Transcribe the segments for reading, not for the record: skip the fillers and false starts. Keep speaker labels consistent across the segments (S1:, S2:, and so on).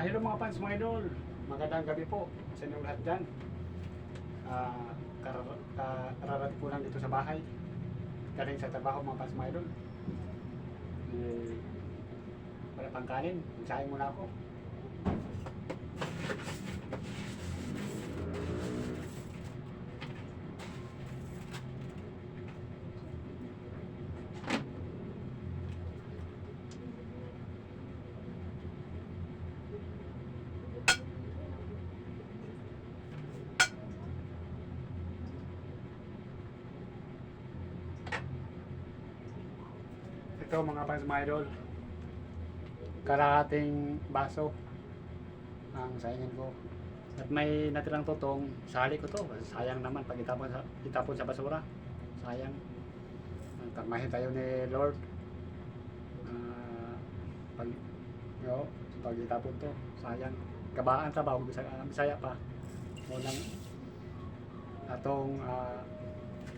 S1: Hello mga fans, mga idol. Magandang gabi po sa inyong lahat dyan. Kararating po lang dito sa bahay. Galing sa trabaho mga fans, mga idol. Wala pang kanin. Magsahin muna ako. Ito mga fans, mga idol, kalahating baso ang sayangin ko. At may natirang tutong, sali ko to. Sayang naman pag itapon sa basura. Sayang. Tagmahin tayo ni Lord. Pag, pag itapon to, sayang. Kabaan sa baho, Bisaya pa. Unang atong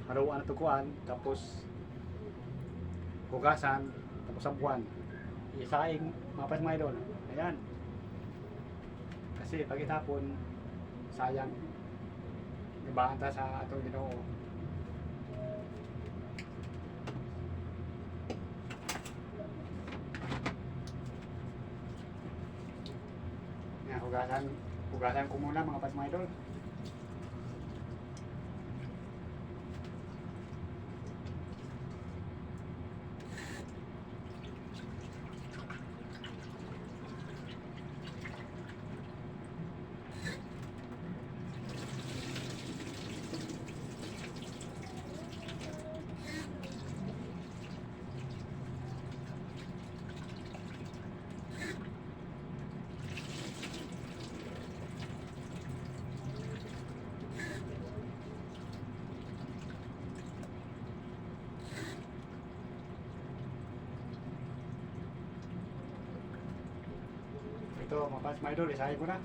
S1: haruan at tukuan, tapos hugasan, tapos sabuan, isaing mapas mga idol. Ayan, kasi pag itapon sayang, ibaan ta sa atong Ginoo. Ayan, hugasan ko muna mga pas mga idol. Ito mga fans, mga idol, isahin ko na.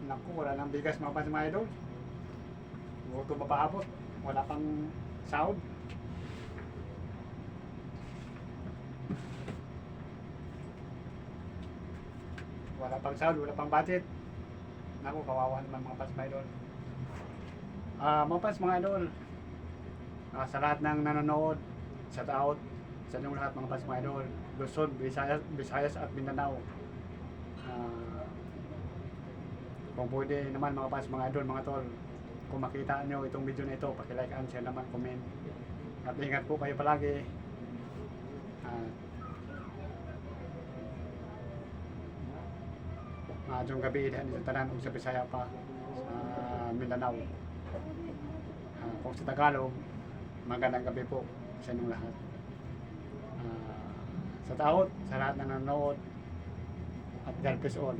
S1: Naku, wala nang bigas mga fans, mga idol. Gusto mapaabot, wala pang sahod. Wala pang sahod, wala pang budget. Naku, kawawa naman mga fans, mga idol. Mga fans, mga idol, sa lahat ng nanonood, shout out sa inyong lahat mga fans, mga idol. Luzon, Visayas at Mindanao. Kung pwede naman mga fans, mga idol, mga tol, kung makita nyo itong video na ito, pakilike and share naman, comment. At ingat po kayo palagi. Maadjong gabi din sa tanan, sa Bisaya pa, sa Mindanao. Kung sa Tagalog, magandang gabi po sa inyong lahat. Sa taot, sa lahat na nanonood, at God bless all.